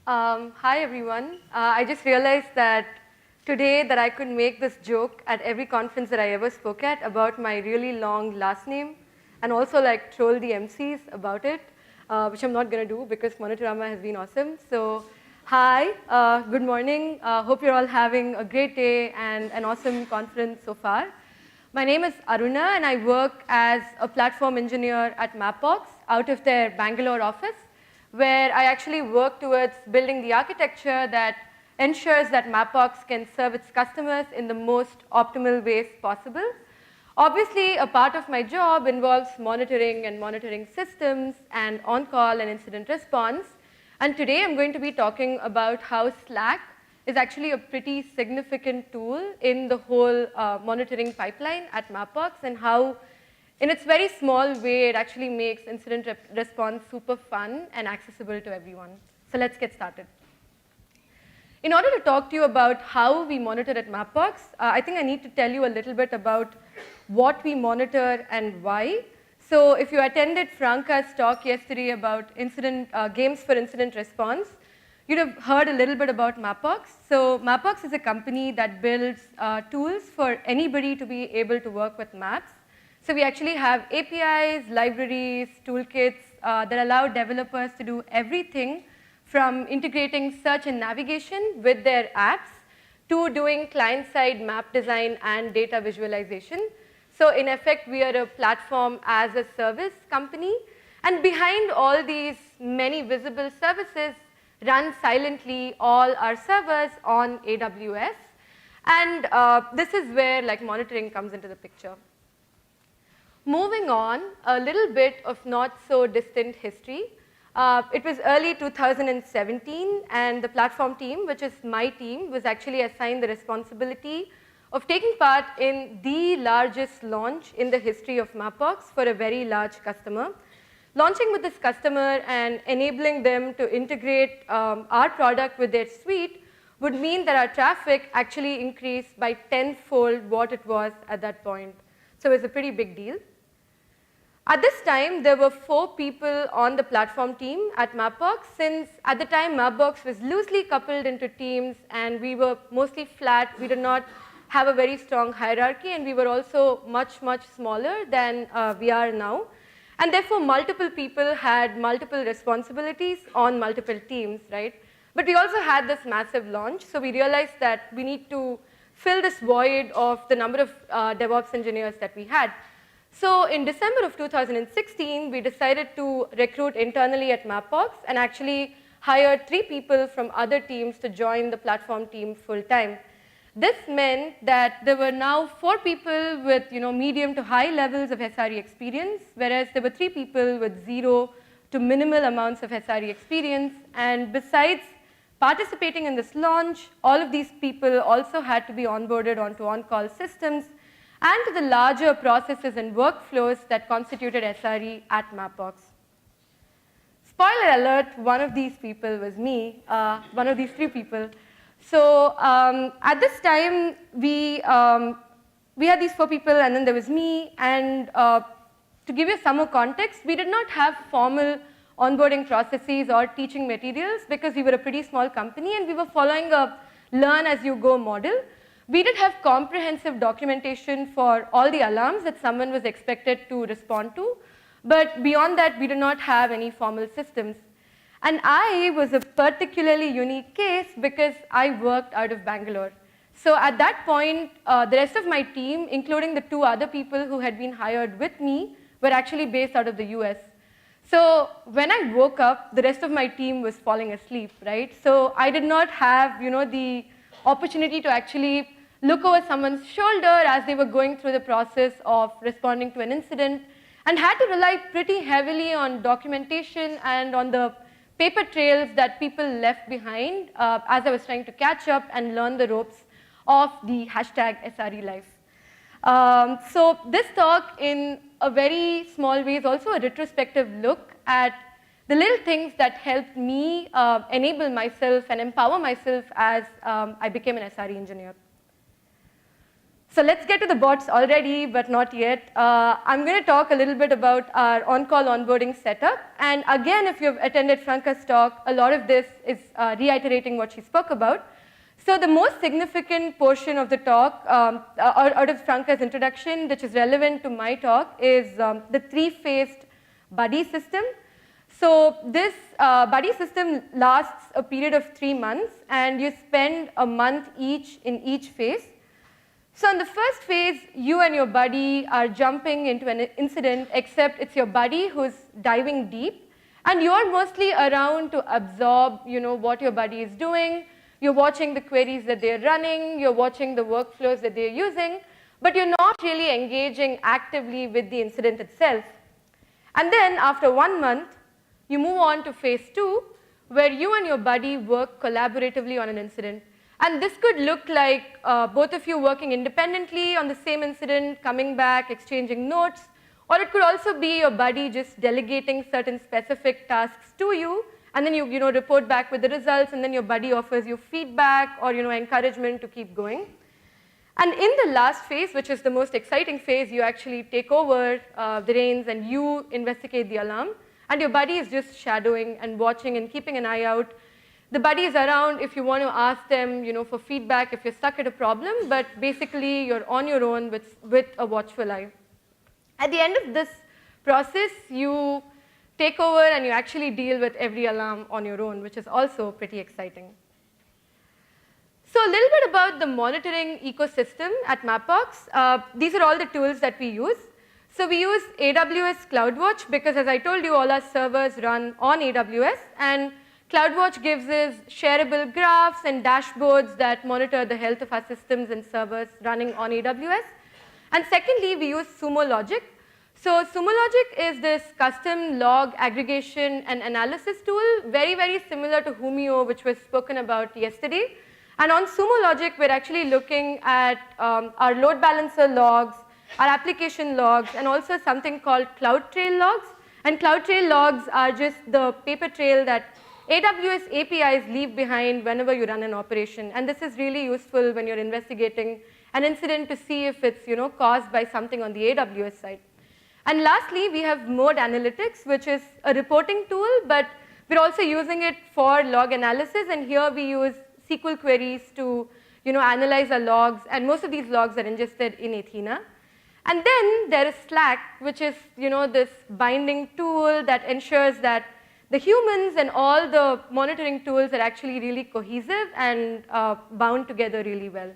Hi everyone. I just realized that today that I could make this joke at every conference that I ever spoke at about my really long last name and also like troll the MCs about it, which I'm not going to do because Monitorama has been awesome. So hi, good morning. Hope you're all having a great day and an awesome conference so far. My name is Aruna and I work as a platform engineer at Mapbox out of their Bangalore office, where I actually work towards building the architecture that ensures that Mapbox can serve its customers in the most optimal ways possible. Obviously, a part of my job involves monitoring systems and on-call and incident response. And today I'm going to be talking about how Slack is actually a pretty significant tool in the whole monitoring pipeline at Mapbox and how in its very small way, it actually makes incident response super fun and accessible to everyone. So let's get started. In order to talk to you about how we monitor at Mapbox, I think I need to tell you a little bit about what we monitor and why. So if you attended Franca's talk yesterday about games for incident response, you'd have heard a little bit about Mapbox. So Mapbox is a company that builds tools for anybody to be able to work with maps. So we actually have APIs, libraries, toolkits that allow developers to do everything from integrating search and navigation with their apps to doing client-side map design and data visualization. So in effect, we are a platform as a service company. And behind all these many visible services run silently all our servers on AWS. And this is where like monitoring comes into the picture. Moving on, a little bit of not so distant history. It was early 2017 and the platform team, which is my team, was actually assigned the responsibility of taking part in the largest launch in the history of Mapbox for a very large customer. Launching with this customer and enabling them to integrate our product with their suite would mean that our traffic actually increased by tenfold what it was at that point. So it was a pretty big deal. At this time, there were 4 people on the platform team at Mapbox, since at the time Mapbox was loosely coupled into teams and we were mostly flat. We did not have a very strong hierarchy and we were also much, much smaller than we are now. And therefore, multiple people had multiple responsibilities on multiple teams, right? But we also had this massive launch, so we realized that we need to fill this void of the number of DevOps engineers that we had. So in December of 2016, we decided to recruit internally at Mapbox and actually hired 3 people from other teams to join the platform team full time. This meant that there were now 4 people with medium to high levels of SRE experience, whereas there were 3 people with 0 to minimal amounts of SRE experience. And besides participating in this launch, all of these people also had to be onboarded onto on-call systems and to the larger processes and workflows that constituted SRE at Mapbox. Spoiler alert, one of these people was me, one of these 3 people. So at this time, we had these 4 people and then there was me, and to give you some more context, we did not have formal onboarding processes or teaching materials because we were a pretty small company and we were following a learn-as-you-go model. We did have comprehensive documentation for all the alarms that someone was expected to respond to, but beyond that, we did not have any formal systems. And I was a particularly unique case because I worked out of Bangalore. So at that point, the rest of my team, including the 2 other people who had been hired with me, were actually based out of the US. So when I woke up, the rest of my team was falling asleep, right? So I did not have the opportunity to actually look over someone's shoulder as they were going through the process of responding to an incident, and had to rely pretty heavily on documentation and on the paper trails that people left behind as I was trying to catch up and learn the ropes of the hashtag SRE life. So this talk in a very small way is also a retrospective look at the little things that helped me enable myself and empower myself as I became an SRE engineer. So let's get to the bots already, but not yet. I'm going to talk a little bit about our on-call onboarding setup. And again, if you've attended Franca's talk, a lot of this is reiterating what she spoke about. So the most significant portion of the talk, out of Franca's introduction, which is relevant to my talk, is the three-phased buddy system. So this buddy system lasts a period of 3 months, and you spend a month each in each phase. So in the first phase, you and your buddy are jumping into an incident, except it's your buddy who's diving deep, and you're mostly around to absorb, what your buddy is doing. You're watching the queries that they're running, you're watching the workflows that they're using, but you're not really engaging actively with the incident itself. And then after 1 month, you move on to phase 2, where you and your buddy work collaboratively on an incident. And this could look like both of you working independently on the same incident, coming back, exchanging notes, or it could also be your buddy just delegating certain specific tasks to you, and then you report back with the results, and then your buddy offers you feedback or encouragement to keep going. And in the last phase, which is the most exciting phase, you actually take over the reins and you investigate the alarm, and your buddy is just shadowing and watching and keeping an eye out. The buddy is around if you want to ask them, for feedback if you're stuck at a problem, but basically you're on your own with a watchful eye. At the end of this process, you take over and you actually deal with every alarm on your own, which is also pretty exciting. So a little bit about the monitoring ecosystem at Mapbox. These are all the tools that we use. So we use AWS CloudWatch because, as I told you, all our servers run on AWS, and CloudWatch gives us shareable graphs and dashboards that monitor the health of our systems and servers running on AWS. And secondly, we use Sumo Logic. So Sumo Logic is this custom log aggregation and analysis tool, very, very similar to Humio, which was spoken about yesterday. And on Sumo Logic, we're actually looking at our load balancer logs, our application logs, and also something called CloudTrail logs. And CloudTrail logs are just the paper trail that AWS APIs leave behind whenever you run an operation. And this is really useful when you're investigating an incident to see if it's caused by something on the AWS side. And lastly, we have Mode Analytics, which is a reporting tool, but we're also using it for log analysis. And here we use SQL queries to analyze our logs. And most of these logs are ingested in Athena. And then there is Slack, which is this binding tool that ensures that the humans and all the monitoring tools are actually really cohesive and bound together really well.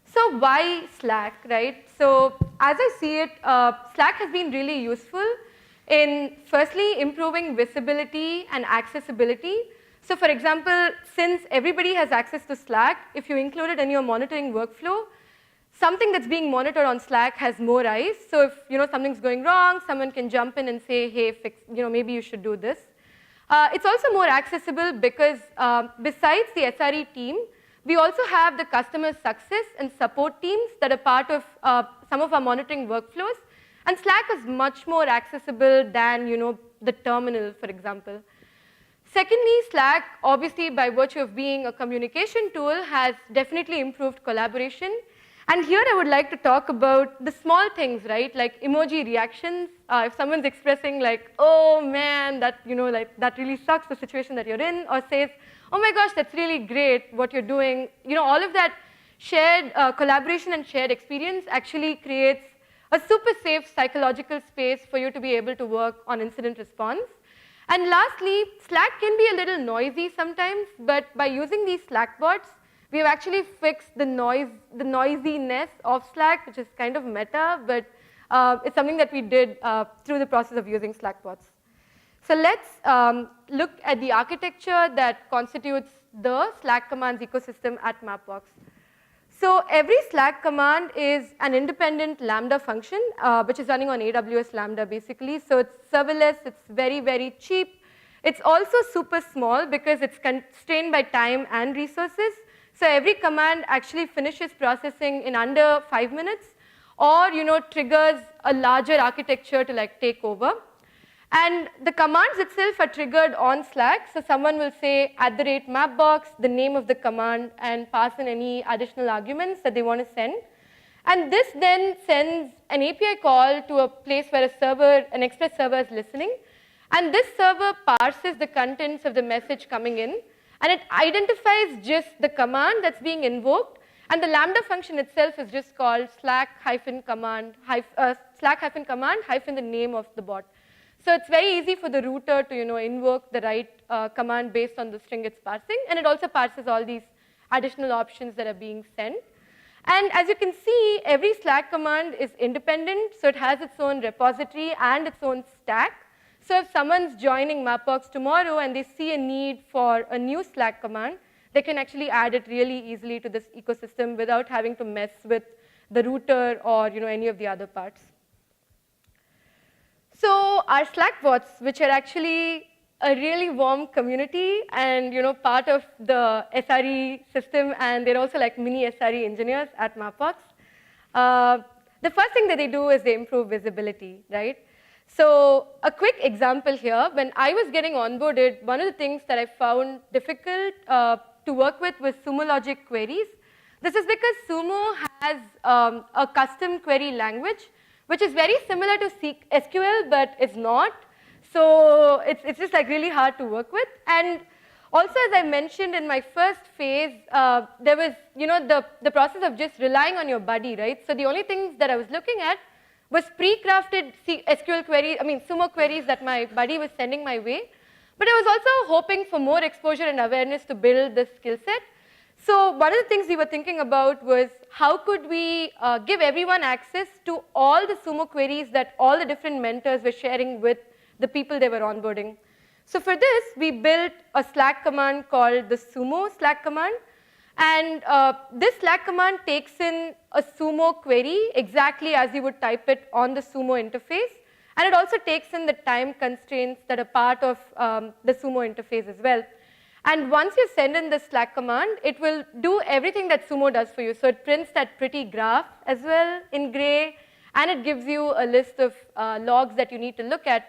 So why Slack, right? So as I see it, Slack has been really useful in firstly improving visibility and accessibility. So for example, since everybody has access to Slack, if you include it in your monitoring workflow, something that's being monitored on Slack has more eyes. So if something's going wrong, someone can jump in and say, hey, maybe you should do this. It's also more accessible because besides the SRE team, we also have the customer success and support teams that are part of some of our monitoring workflows. And Slack is much more accessible than the terminal, for example. Secondly, Slack, obviously by virtue of being a communication tool, has definitely improved collaboration. And here I would like to talk about the small things, right? Like emoji reactions. If someone's expressing like, oh man, that that really sucks, the situation that you're in, or says, oh my gosh, that's really great what you're doing. All of that shared collaboration and shared experience actually creates a super safe psychological space for you to be able to work on incident response. And lastly, Slack can be a little noisy sometimes, but by using these Slack bots, we have actually fixed the noisiness of Slack, which is kind of meta, but it's something that we did through the process of using Slack bots. So let's look at the architecture that constitutes the Slack commands ecosystem at Mapbox. So every Slack command is an independent Lambda function, which is running on AWS Lambda basically. So it's serverless, it's very, very cheap. It's also super small because it's constrained by time and resources. So every command actually finishes processing in under 5 minutes, or triggers a larger architecture to take over. And the commands itself are triggered on Slack. So someone will say @mapbox, the name of the command, and pass in any additional arguments that they want to send. And this then sends an API call to a place where a server, an Express server is listening. And this server parses the contents of the message coming in. And it identifies just the command that's being invoked. And the Lambda function itself is just called Slack-command hyphen the name of the bot. So it's very easy for the router to invoke the right command based on the string it's parsing. And it also parses all these additional options that are being sent. And as you can see, every Slack command is independent. So it has its own repository and its own stack. So if someone's joining Mapbox tomorrow and they see a need for a new Slack command, they can actually add it really easily to this ecosystem without having to mess with the router or any of the other parts. So our Slack bots, which are actually a really warm community and part of the SRE system, and they're also like mini SRE engineers at Mapbox. The first thing that they do is they improve visibility, right? So a quick example here, when I was getting onboarded, one of the things that I found difficult to work with was Sumo logic queries. This is because Sumo has a custom query language, which is very similar to SQL, but it's not. So it's just like really hard to work with. And also, as I mentioned in my first phase, there was the process of just relying on your buddy, right? So the only things that I was looking at was pre-crafted SQL queries, Sumo queries that my buddy was sending my way. But I was also hoping for more exposure and awareness to build this skill set. So one of the things we were thinking about was how could we give everyone access to all the Sumo queries that all the different mentors were sharing with the people they were onboarding. So for this, we built a Slack command called the Sumo Slack command. And this Slack command takes in a Sumo query exactly as you would type it on the Sumo interface. And it also takes in the time constraints that are part of the Sumo interface as well. And once you send in the Slack command, it will do everything that Sumo does for you. So it prints that pretty graph as well in gray, and it gives you a list of logs that you need to look at.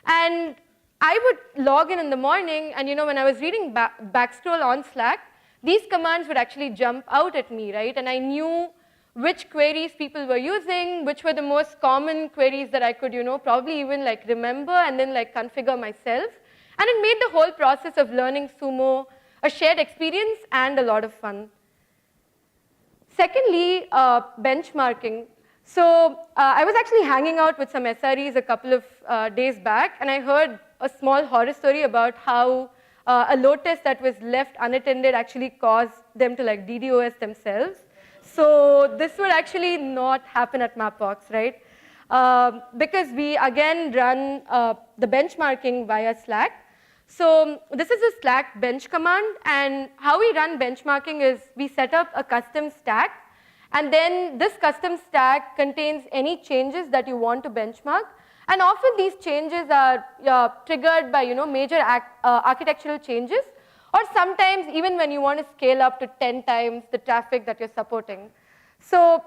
And I would log in the morning, and when I was reading backscroll on Slack, these commands would actually jump out at me, right? And I knew which queries people were using, which were the most common queries that I could, probably even like remember and then like configure myself. And it made the whole process of learning Sumo a shared experience and a lot of fun. Secondly, benchmarking. So I was actually hanging out with some SREs a couple of days back, and I heard a small horror story about how a load test that was left unattended actually caused them to like DDoS themselves. So this would actually not happen at Mapbox, right? Because we again run the benchmarking via Slack. So this is a Slack bench command, and how we run benchmarking is we set up a custom stack, and then this custom stack contains any changes that you want to benchmark. And often these changes are triggered by major architectural changes, or sometimes even when you want to scale up to 10 times the traffic that you're supporting. So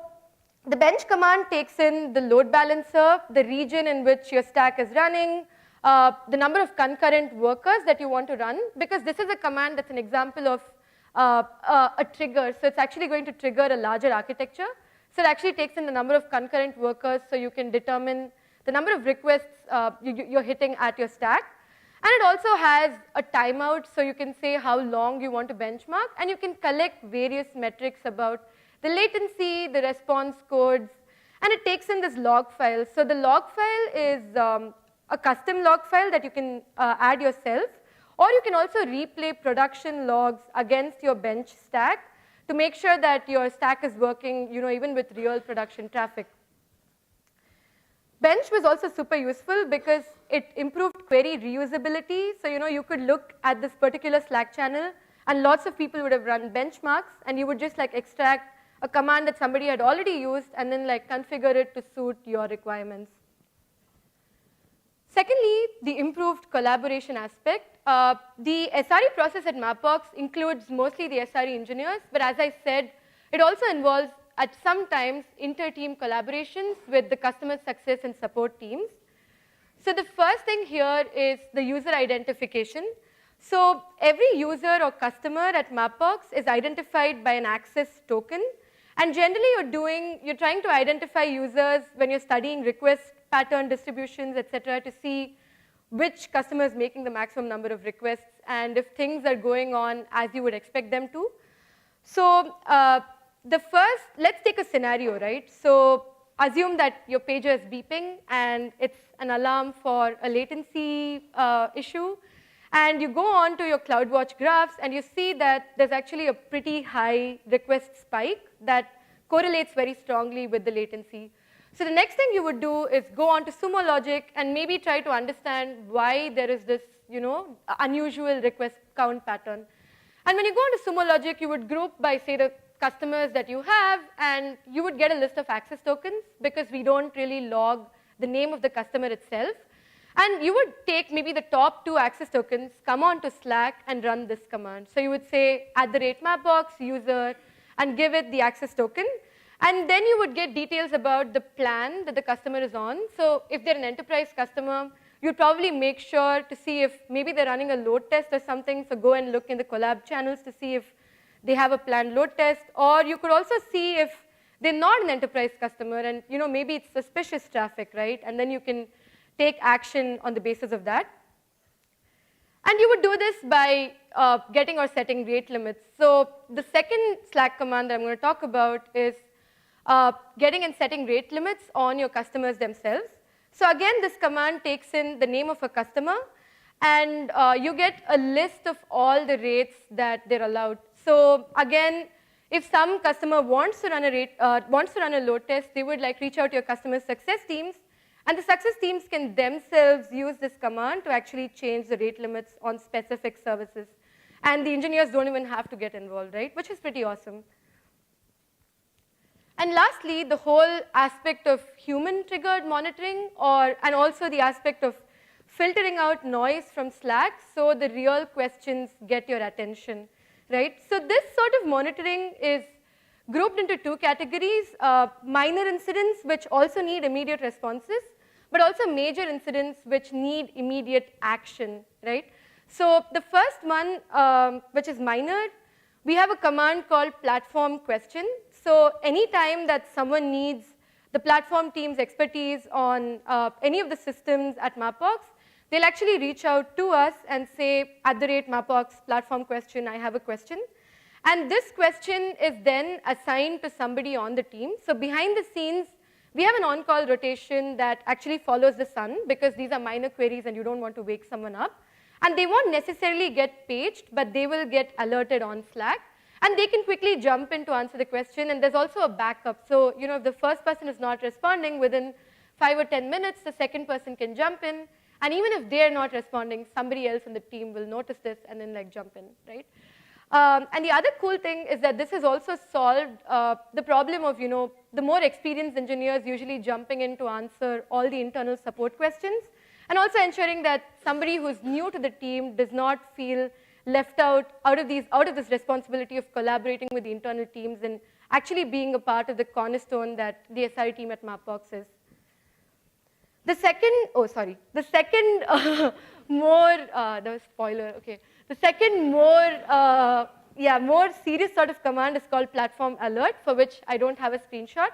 the bench command takes in the load balancer, the region in which your stack is running, the number of concurrent workers that you want to run, because this is a command that's an example of a trigger. So it's actually going to trigger a larger architecture. So it actually takes in the number of concurrent workers so you can determine the number of requests you're hitting at your stack. And it also has a timeout, so you can say how long you want to benchmark, and you can collect various metrics about the latency, the response codes, and it takes in this log file. So the log file is a custom log file that you can add yourself, or you can also replay production logs against your bench stack to make sure that your stack is working, even with real production traffic. Bench was also super useful because it improved query reusability. So, you could look at this particular Slack channel, and lots of people would have run benchmarks, and you would just like extract a command that somebody had already used and then like configure it to suit your requirements. Secondly, the improved collaboration aspect. The SRE process at Mapbox includes mostly the SRE engineers, but as I said, it also involves at some times inter-team collaborations with the customer success and support teams. So the first thing here is the user identification. So every user or customer at Mapbox is identified by an access token. And generally you're trying to identify users when you're studying request pattern distributions, et cetera, to see which customer is making the maximum number of requests and if things are going on as you would expect them to. So let's take a scenario, right? So assume that your pager is beeping and it's an alarm for a latency issue. And you go on to your CloudWatch graphs and you see that there's actually a pretty high request spike that correlates very strongly with the latency. So the next thing you would do is go on to Sumo Logic and maybe try to understand why there is this unusual request count pattern. And when you go into Sumo Logic, you would group by, say, the customers that you have, and you would get a list of access tokens because we don't really log the name of the customer itself. And you would take maybe the top 2 access tokens, come on to Slack, and run this command. So you would say @Mapbox user and give it the access token. And then you would get details about the plan that the customer is on. So if they're an enterprise customer, you'd probably make sure to see if maybe they're running a load test or something. So go and look in the collab channels to see if they have a planned load test. Or you could also see if they're not an enterprise customer and maybe it's suspicious traffic, right? And then you can take action on the basis of that. And you would do this by getting or setting rate limits. So the second Slack command that I'm going to talk about is getting and setting rate limits on your customers themselves. So again, this command takes in the name of a customer, and you get a list of all the rates that they're allowed. So again, if some customer wants to run a load test, they would reach out to your customer success teams, and the success teams can themselves use this command to actually change the rate limits on specific services. And the engineers don't even have to get involved, right? Which is pretty awesome. And lastly, the whole aspect of human-triggered monitoring, and also the aspect of filtering out noise from Slack so the real questions get your attention, right? So this sort of monitoring is grouped into 2 categories, minor incidents which also need immediate responses, but also major incidents which need immediate action, right? So the first one, which is minor, we have a command called platform question. So anytime that someone needs the platform team's expertise on any of the systems at Mapbox, they'll actually reach out to us and say, @Mapbox platform question, I have a question. And this question is then assigned to somebody on the team. So behind the scenes, we have an on-call rotation that actually follows the sun because these are minor queries and you don't want to wake someone up. And they won't necessarily get paged, but they will get alerted on Slack. And they can quickly jump in to answer the question. And there's also a backup. So if the first person is not responding within 5 or 10 minutes, the second person can jump in. And even if they're not responding, somebody else in the team will notice this and then jump in, right? And the other cool thing is that this has also solved the problem of, the more experienced engineers usually jumping in to answer all the internal support questions, and also ensuring that somebody who's new to the team does not feel left out of this responsibility of collaborating with the internal teams and actually being a part of the cornerstone that the SRE team at Mapbox is. The second more, that was spoiler, okay. The second more serious sort of command is called platform alert, for which I don't have a screenshot.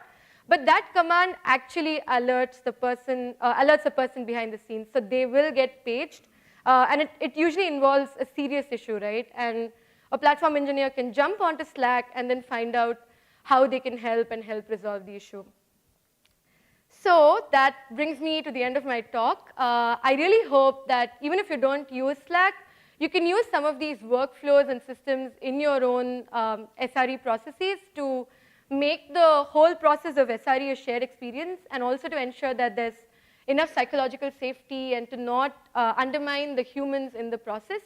But that command actually alerts the person behind the scenes. So they will get paged. And it usually involves a serious issue, right? And a platform engineer can jump onto Slack and then find out how they can help resolve the issue. So that brings me to the end of my talk. I really hope that even if you don't use Slack, you can use some of these workflows and systems in your own SRE processes to make the whole process of SRE a shared experience, and also to ensure that there's enough psychological safety and to not undermine the humans in the process.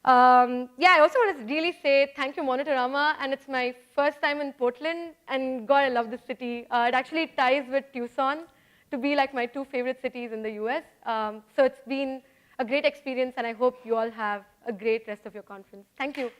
I also want to really say thank you, Monitorama, and it's my first time in Portland, and God, I love this city. It actually ties with Tucson to be like my 2 favorite cities in the US. So it's been a great experience, and I hope you all have a great rest of your conference. Thank you.